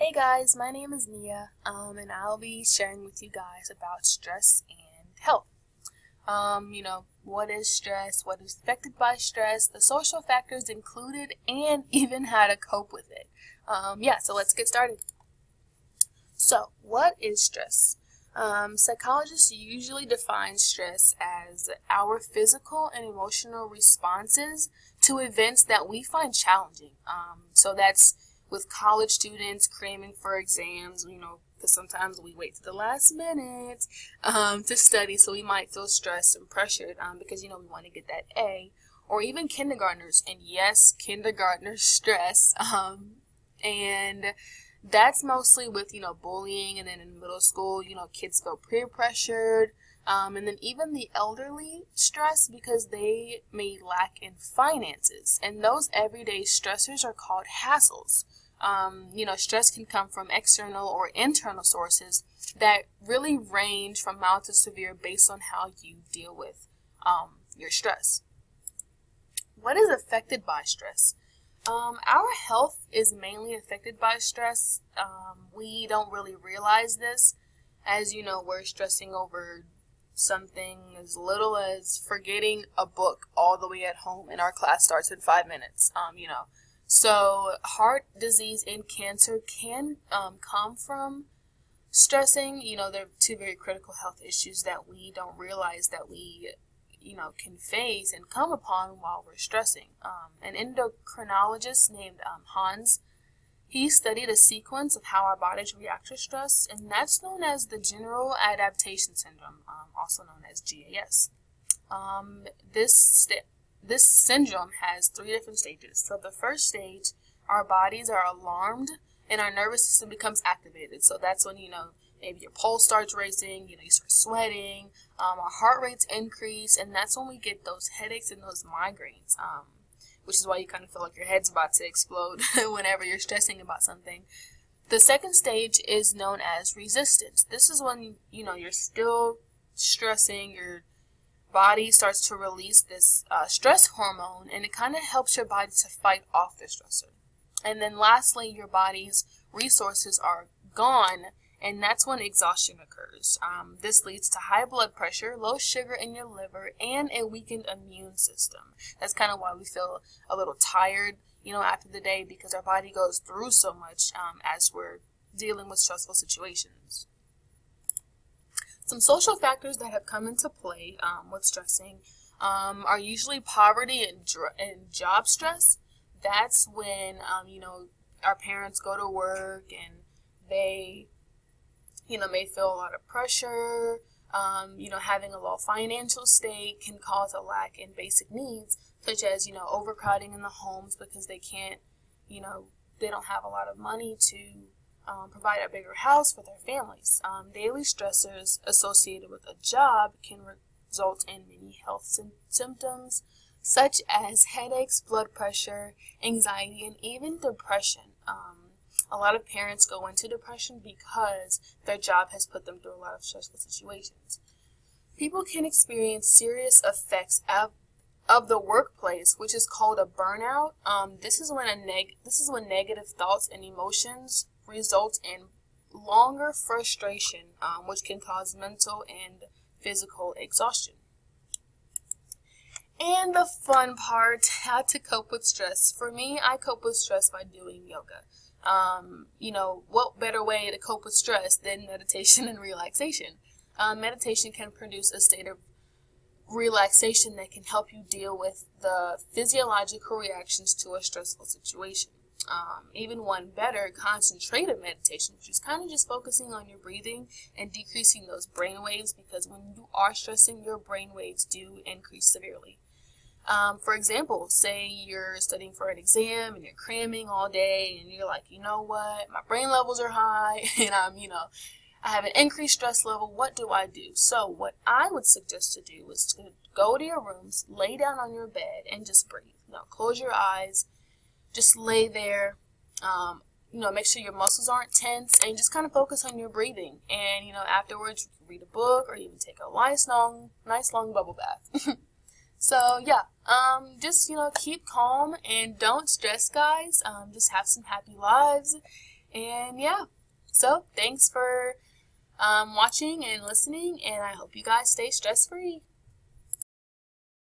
Hey guys, my name is Nia, and I'll be sharing with you guys about stress and health. What is stress, what is affected by stress, the social factors included, and even how to cope with it. So let's get started. So, what is stress? Psychologists usually define stress as our physical and emotional responses to events that we find challenging. So that's with college students cramming for exams, because sometimes we wait to the last minute to study, so we might feel stressed and pressured because, we want to get that A. Or even kindergartners, and yes, kindergartners stress, and that's mostly with, bullying, and then in middle school, kids feel peer pressured, and then even the elderly stress because they may lack in finances, and those everyday stressors are called hassles. Stress can come from external or internal sources that really range from mild to severe based on how you deal with your stress. What is affected by stress? Our health is mainly affected by stress. We don't really realize this. As you know, we're stressing over something as little as forgetting a book all the way at home and our class starts in 5 minutes. So heart disease and cancer can come from stressing. They're two very critical health issues that we don't realize that we can face and come upon while we're stressing. An endocrinologist named Hans, he studied a sequence of how our bodies react to stress, and that's known as the General Adaptation Syndrome, also known as GAS. This syndrome has 3 different stages. So the first stage, our bodies are alarmed and our nervous system becomes activated. So that's when, maybe your pulse starts racing, you start sweating, our heart rates increase, and that's when we get those headaches and those migraines, which is why you kind of feel like your head's about to explode whenever you're stressing about something. The second stage is known as resistance. This is when, you're still stressing, your body starts to release this stress hormone, and it kind of helps your body to fight off the stressor. And then lastly, your body's resources are gone, and that's when exhaustion occurs. This leads to high blood pressure, low sugar in your liver, and a weakened immune system. That's kind of why we feel a little tired, after the day, because our body goes through so much as we're dealing with stressful situations. Some social factors that have come into play with stressing are usually poverty and job stress. That's when, our parents go to work and they, may feel a lot of pressure. Having a low financial state can cause a lack in basic needs, such as, overcrowding in the homes because they can't, they don't have a lot of money to provide a bigger house for their families. Daily stressors associated with a job can result in many health symptoms, such as headaches, blood pressure, anxiety, and even depression. A lot of parents go into depression because their job has put them through a lot of stressful situations. People can experience serious effects of the workplace, which is called a burnout. This is when negative thoughts and emotions result in longer frustration, which can cause mental and physical exhaustion. And the fun part, how to cope with stress. For me, I cope with stress by doing yoga. What better way to cope with stress than meditation and relaxation? Meditation can produce a state of relaxation that can help you deal with the physiological reactions to a stressful situation. Even one better, concentrated meditation, which is kind of just focusing on your breathing and decreasing those brain waves, because when you are stressing, your brain waves do increase severely. For example, say you're studying for an exam and you're cramming all day and you're like, what, my brain levels are high and I have an increased stress level. What do I do? So what I would suggest to do is to go to your rooms, lay down on your bed, and just breathe. Close your eyes, just lay there, make sure your muscles aren't tense, and just kind of focus on your breathing. And, afterwards, you can read a book or even take a nice long bubble bath. So, yeah, just, keep calm and don't stress, guys. Just have some happy lives And yeah, so thanks for watching and listening, and I hope you guys stay stress-free.